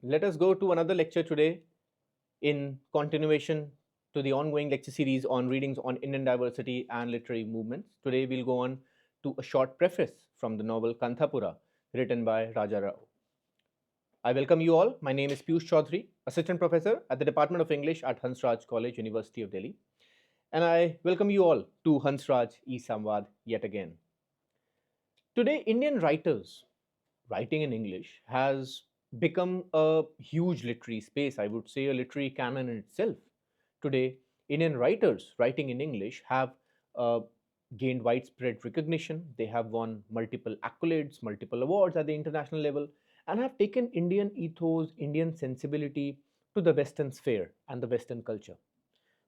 Let us go to another lecture today in continuation to the ongoing lecture series on readings on Indian diversity and literary movements. Today we'll go on to a short preface from the novel Kanthapura, written by Raja Rao. I welcome you all. My name is Piyush Chaudhary, Assistant Professor at the Department of English at Hansraj College, University of Delhi. And I welcome you all to Hansraj e-Samvaad yet again. Today, Indian writers writing in English has become a huge literary space, I would say a literary canon in itself. Today, Indian writers writing in English have uh, gained widespread recognition. They have won multiple accolades, multiple awards at the international level, and have taken Indian ethos, Indian sensibility to the Western sphere and the Western culture.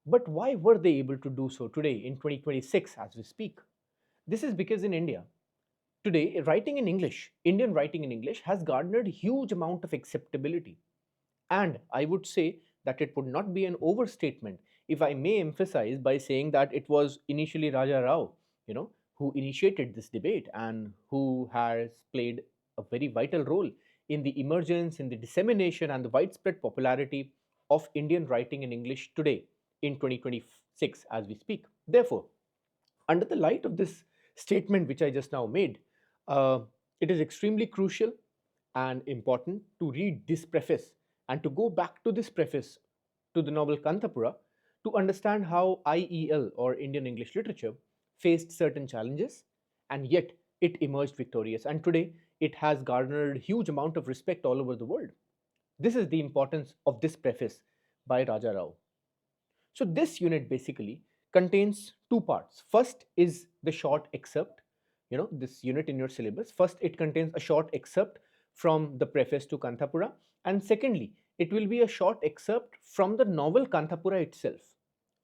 But why were they able to do so today in 2026 as we speak? This is because in India, today, writing in English, Indian writing in English has garnered huge amount of acceptability. And I would say that it would not be an overstatement if I may emphasize by saying that it was initially Raja Rao, who initiated this debate and who has played a very vital role in the emergence, in the dissemination, and the widespread popularity of Indian writing in English today in 2026 as we speak. Therefore, under the light of this statement which I just now made, uh, it is extremely crucial and important to read this preface and to go back to this preface to the novel Kanthapura to understand how IEL or Indian English literature faced certain challenges and yet it emerged victorious, and today it has garnered huge amount of respect all over the world. This is the importance of this preface by Raja Rao. So this unit basically contains two parts. First is the short excerpt, this unit in your syllabus. First, it contains a short excerpt from the preface to Kanthapura, and secondly, it will be a short excerpt from the novel Kanthapura itself,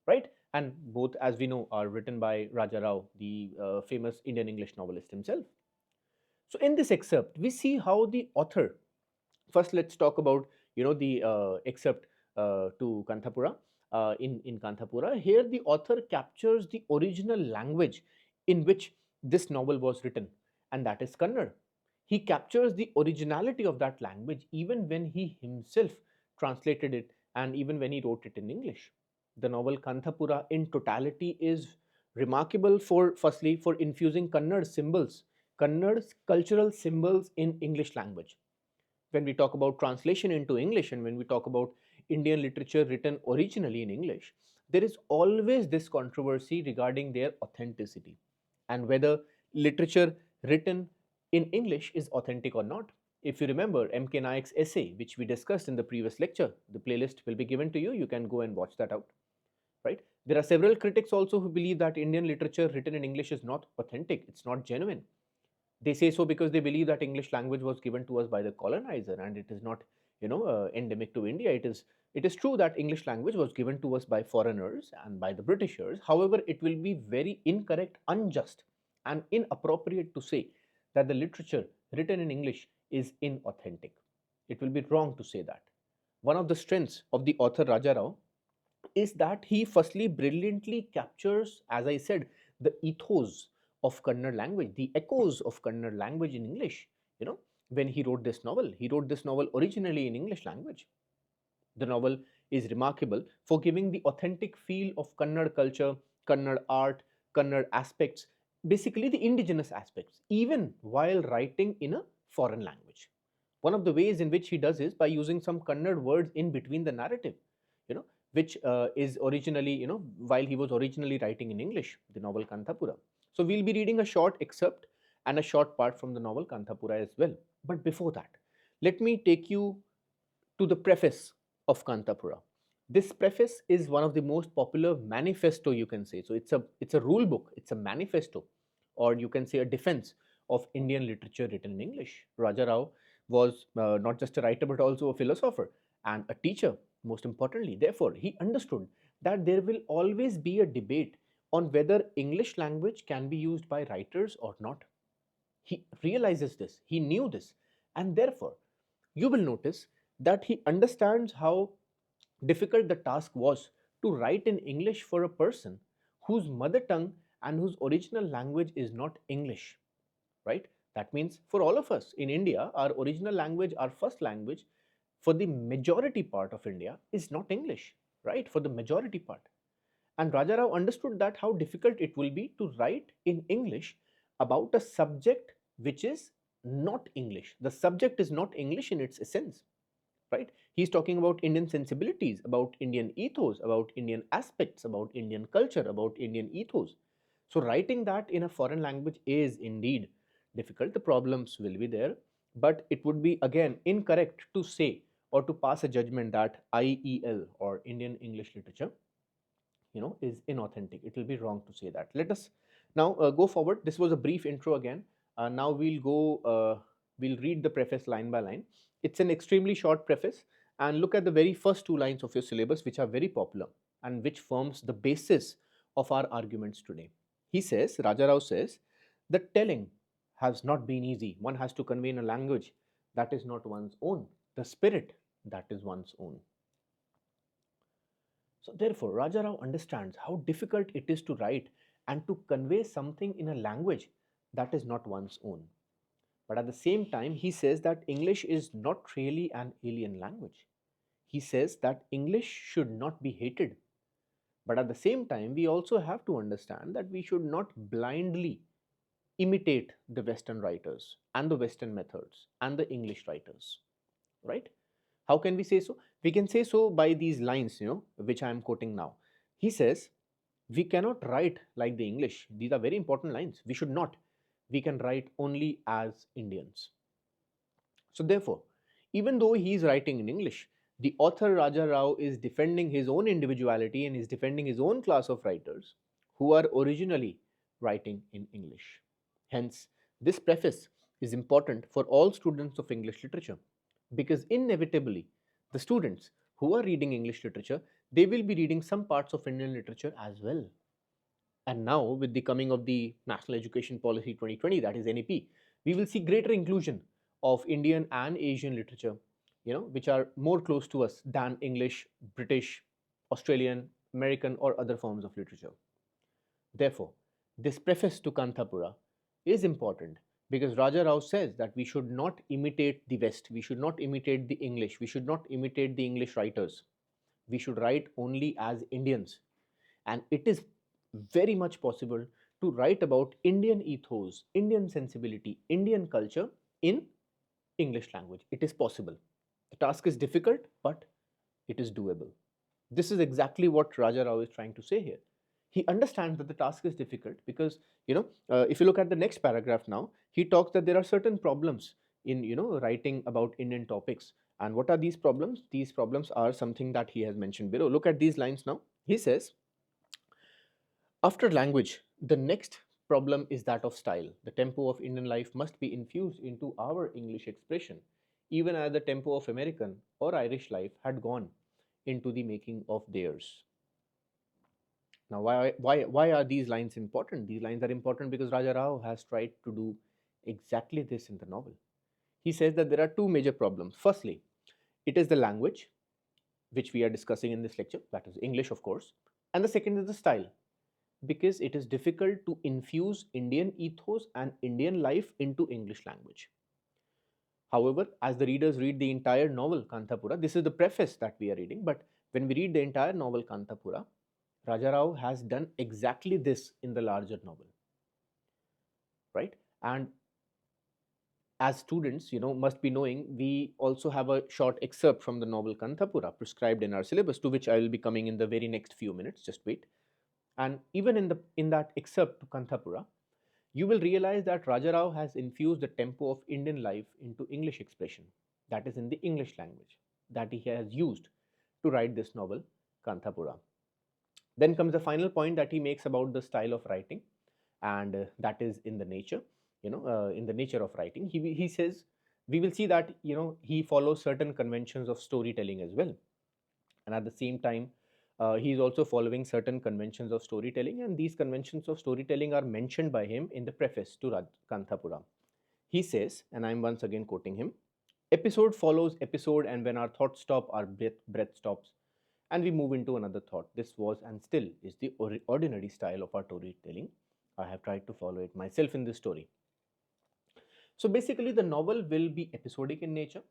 right? And both, as we know, are written by Raja Rao, the famous Indian English novelist himself. So in this excerpt, we see how the author, first let's talk about the excerpt to Kanthapura. In Kanthapura, here the author captures the original language in which this novel was written, and that is Kannada. He captures the originality of that language even when he himself translated it and even when he wrote it in English. The novel Kanthapura in totality is remarkable for, firstly, for infusing Kannada symbols, Kannada's cultural symbols in English language. When we talk about translation into English and when we talk about Indian literature written originally in English, there is always this controversy regarding their authenticity and whether literature written in English is authentic or not. If you remember M.K. Naik's essay, which we discussed in the previous lecture, the playlist will be given to you. You can go and watch that out, right? There are several critics also who believe that Indian literature written in English is not authentic, it's not genuine. They say so because they believe that English language was given to us by the colonizer and it is not endemic to India. It is true that English language was given to us by foreigners and by the Britishers. However, it will be very incorrect, unjust, and inappropriate to say that the literature written in English is inauthentic. It will be wrong to say that. One of the strengths of the author Raja Rao is that he firstly brilliantly captures, as I said, the ethos of Kannada language, the echoes of Kannada language in English. When he wrote this novel, he wrote this novel originally in English language. The novel is remarkable for giving the authentic feel of Kannada culture, Kannada art, Kannada aspects, basically the indigenous aspects, even while writing in a foreign language. One of the ways in which he does is by using some Kannada words in between the narrative, which is originally, while he was originally writing in English, the novel Kanthapura. So we'll be reading a short excerpt and a short part from the novel Kanthapura as well. But before that, let me take you to the preface of Kanthapura. This preface is one of the most popular manifesto, you can say. So it's a rule book, it's a manifesto, or you can say a defense of Indian literature written in English. Raja Rao was not just a writer but also a philosopher and a teacher, most importantly. Therefore, he understood that there will always be a debate on whether English language can be used by writers or not. He realizes this, he knew this, and therefore, you will notice that he understands how difficult the task was to write in English for a person whose mother tongue and whose original language is not English, right? That means for all of us in India, our original language, our first language, for the majority part of India is not English, right? For the majority part. And Raja Rao understood that how difficult it will be to write in English about a subject which is not English. The subject is not English in its essence, right? He's talking about Indian sensibilities, about Indian ethos, about Indian aspects, about Indian culture, about Indian ethos. So writing that in a foreign language is indeed difficult. The problems will be there, but it would be again incorrect to say or to pass a judgment that IEL or Indian English literature, is inauthentic. It will be wrong to say that. Let us now go forward. This was a brief intro again. Now we'll read the preface line by line. It's an extremely short preface, and look at the very first two lines of your syllabus, which are very popular and which forms the basis of our arguments today. He says, Raja Rao says, the telling has not been easy. One has to convey in a language that is not one's own, the spirit that is one's own. So therefore, Raja Rao understands how difficult it is to write and to convey something in a language that is not one's own. But at the same time, he says that English is not really an alien language. He says that English should not be hated. But at the same time, we also have to understand that we should not blindly imitate the Western writers and the Western methods and the English writers, right? How can we say so? We can say so by these lines, which I am quoting now. He says, we cannot write like the English. These are very important lines. We should not. We can write only as Indians. So therefore, even though he is writing in English, the author Raja Rao is defending his own individuality and is defending his own class of writers who are originally writing in English. Hence, this preface is important for all students of English literature, because inevitably the students who are reading English literature, they will be reading some parts of Indian literature as well. And now with the coming of the National Education Policy 2020, that is NEP, we will see greater inclusion of Indian and Asian literature, which are more close to us than English, British, Australian, American or other forms of literature. Therefore, this preface to Kanthapura is important because Raja Rao says that we should not imitate the West, we should not imitate the English, we should not imitate the English writers. We should write only as Indians. And it is very much possible to write about Indian ethos, Indian sensibility, Indian culture in English language. It is possible. The task is difficult, but it is doable. This is exactly what Raja Rao is trying to say here. He understands that the task is difficult because, if you look at the next paragraph now, he talks that there are certain problems in, writing about Indian topics. And what are these problems? These problems are something that he has mentioned below. Look at these lines now. He says, after language, the next problem is that of style. The tempo of Indian life must be infused into our English expression, even as the tempo of American or Irish life had gone into the making of theirs. Now, why are these lines important? These lines are important because Raja Rao has tried to do exactly this in the novel. He says that there are two major problems. Firstly, it is the language, which we are discussing in this lecture, that is English, of course. And the second is the style, because it is difficult to infuse Indian ethos and Indian life into English language. However, as the readers read the entire novel Kanthapura, this is the preface that we are reading, but when we read the entire novel Kanthapura, Raja Rao has done exactly this in the larger novel, right? And as students, must be knowing, we also have a short excerpt from the novel Kanthapura prescribed in our syllabus, to which I will be coming in the very next few minutes. Just wait. And even in that excerpt to Kanthapura, you will realize that Raja Rao has infused the tempo of Indian life into English expression, that is in the English language, that he has used to write this novel Kanthapura. Then comes the final point that he makes about the style of writing, and that is in the nature, in the nature of writing. He says, we will see that, he follows certain conventions of storytelling as well. And at the same time, he is also following certain conventions of storytelling, and these conventions of storytelling are mentioned by him in the preface to Kanthapura. He says, and I'm once again quoting him, episode follows episode, and when our thoughts stop, our breath stops, and we move into another thought. This was and still is the ordinary style of our storytelling. I have tried to follow it myself in this story. So basically, the novel will be episodic in nature,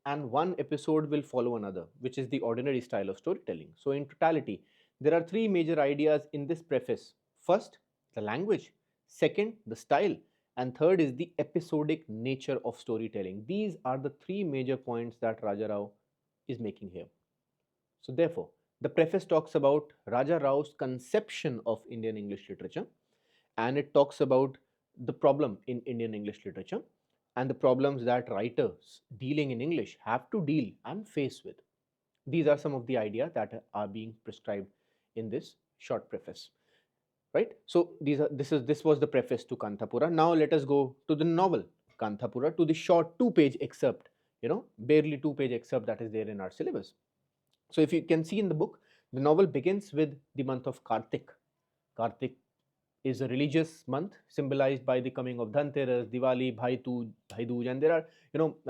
and one episode will follow another, which is the ordinary style of storytelling. So, in totality, there are three major ideas in this preface. First, the language. Second, the style. And third is the episodic nature of storytelling. These are the three major points that Raja Rao is making here. So, therefore, the preface talks about Raja Rao's conception of Indian English literature, and it talks about the problem in Indian English literature and the problems that writers dealing in English have to deal and face with. These are some of the ideas that are being prescribed in this short preface. Right? So this was the preface to Kanthapura. Now let us go to the novel Kanthapura, to the short two-page excerpt, barely two-page excerpt that is there in our syllabus. So if you can see in the book, the novel begins with the month of Kartik. Kartik is a religious month symbolized by the coming of Dhanteras, Diwali, Bhai Dooj, and there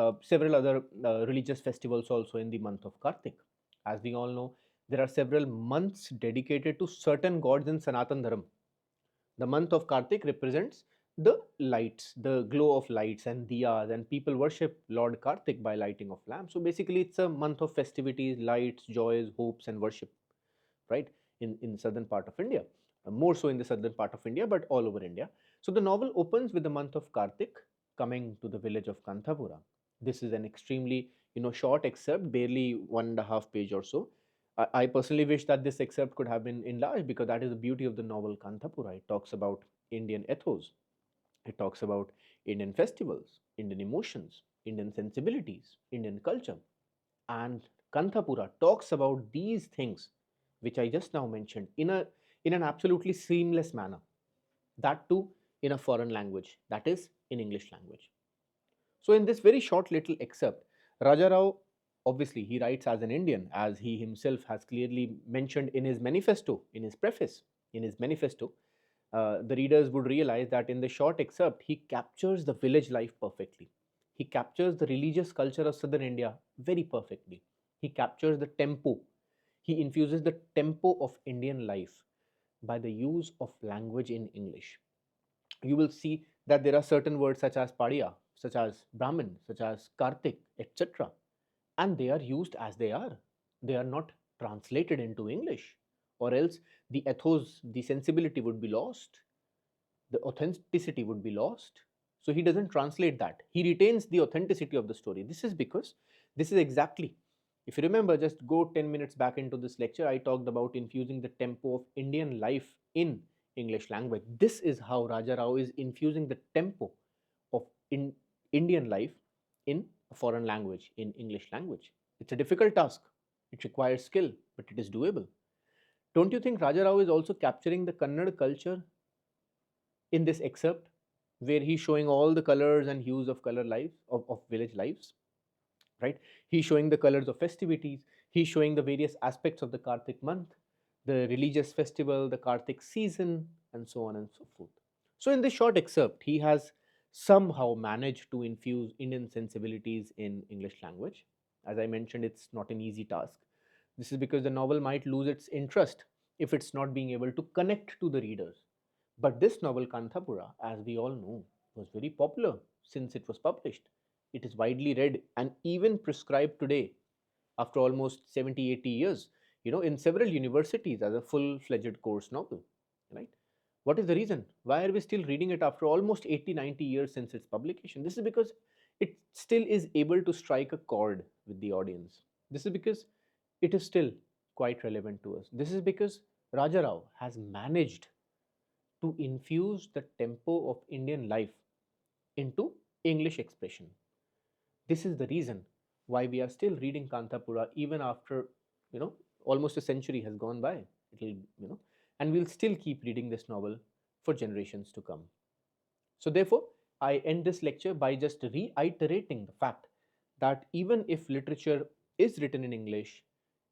are several other religious festivals also in the month of Kartik. As we all know, there are several months dedicated to certain gods in Sanatan Dharam. The month of Kartik represents the lights, the glow of lights and diyas, and people worship Lord Kartik by lighting of lamps. So basically, it's a month of festivities, lights, joys, hopes, and worship, right? In the southern part of India, more so in the southern part of India, but all over India. So the novel opens with the month of Kartik coming to the village of Kanthapura. This is an extremely short excerpt, barely 1.5 page or so. I personally wish that this excerpt could have been enlarged, because that is the beauty of the novel Kanthapura. It talks about Indian ethos, it talks about Indian festivals, Indian emotions, Indian sensibilities, Indian culture. And Kanthapura talks about these things which I just now mentioned in an absolutely seamless manner. That too in a foreign language, that is in English language. So in this very short little excerpt, Raja Rao, obviously he writes as an Indian, as he himself has clearly mentioned in his manifesto, in his preface, in his manifesto. The readers would realize that in the short excerpt, he captures the village life perfectly. He captures the religious culture of southern India very perfectly. He captures the tempo. He infuses the tempo of Indian life by the use of language in English. You will see that there are certain words such as Padiya, such as Brahmin, such as Kartik, etc. And they are used as they are. They are not translated into English, or else the ethos, the sensibility would be lost, the authenticity would be lost. So he doesn't translate that. He retains the authenticity of the story. This is because this is exactly, if you remember, just go 10 minutes back into this lecture, I talked about infusing the tempo of Indian life in English language. This is how Raja Rao is infusing the tempo of Indian life in a foreign language, in English language. It's a difficult task. It requires skill, but it is doable. Don't you think Raja Rao is also capturing the Kannada culture in this excerpt, where he's showing all the colors and hues of color lives of village lives, right? He's showing the colors of festivities, he's showing the various aspects of the Kartik month, the religious festival, the Kartik season, and so on and so forth. So in this short excerpt, he has somehow managed to infuse Indian sensibilities in English language. As I mentioned, it's not an easy task. This is because the novel might lose its interest if it's not being able to connect to the readers. But this novel, Kanthapura, as we all know, was very popular since it was published. It is widely read and even prescribed today after almost 70, 80 years, in several universities as a full-fledged course novel, right? What is the reason? Why are we still reading it after almost 80, 90 years since its publication? This is because it still is able to strike a chord with the audience. This is because it is still quite relevant to us. This is because Raja Rao has managed to infuse the tempo of Indian life into English expression. This is the reason why we are still reading Kanthapura even after, you know, almost a century has gone by. It'll, and we'll still keep reading this novel for generations to come. So, therefore, I end this lecture by just reiterating the fact that even if literature is written in English,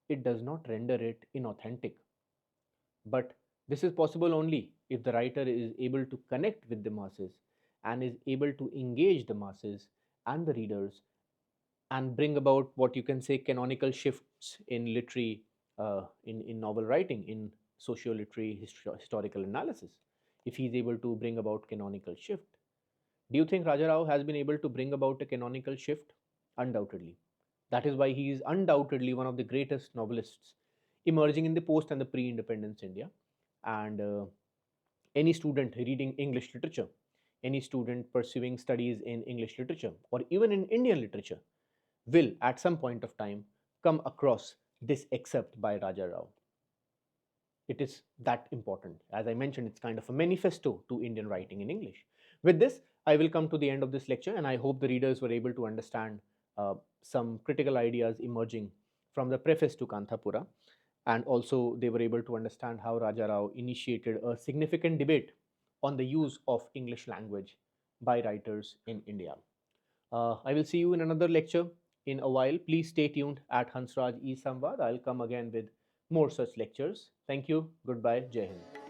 it does not render it inauthentic. But this is possible only if the writer is able to connect with the masses and is able to engage the masses and the readers and bring about what you can say canonical shifts in literary, in novel writing, in socio-literary historical analysis. If he is able to bring about canonical shift, do you think Raja Rao has been able to bring about a canonical shift? Undoubtedly. That is why he is undoubtedly one of the greatest novelists emerging in the post and the pre independence India. And any student reading English literature, any student pursuing studies in English literature or even in Indian literature will at some point of time come across this excerpt by Raja Rao. It is that important. As I mentioned, it's kind of a manifesto to Indian writing in English. With this, I will come to the end of this lecture, and I hope the readers were able to understand some critical ideas emerging from the preface to Kanthapura, and also they were able to understand how Raja Rao initiated a significant debate on the use of English language by writers in India. I will see you in another lecture in a while. Please stay tuned at Hansraj e-Samvaad. I'll come again with more such lectures. Thank you. Goodbye. Jai Hind.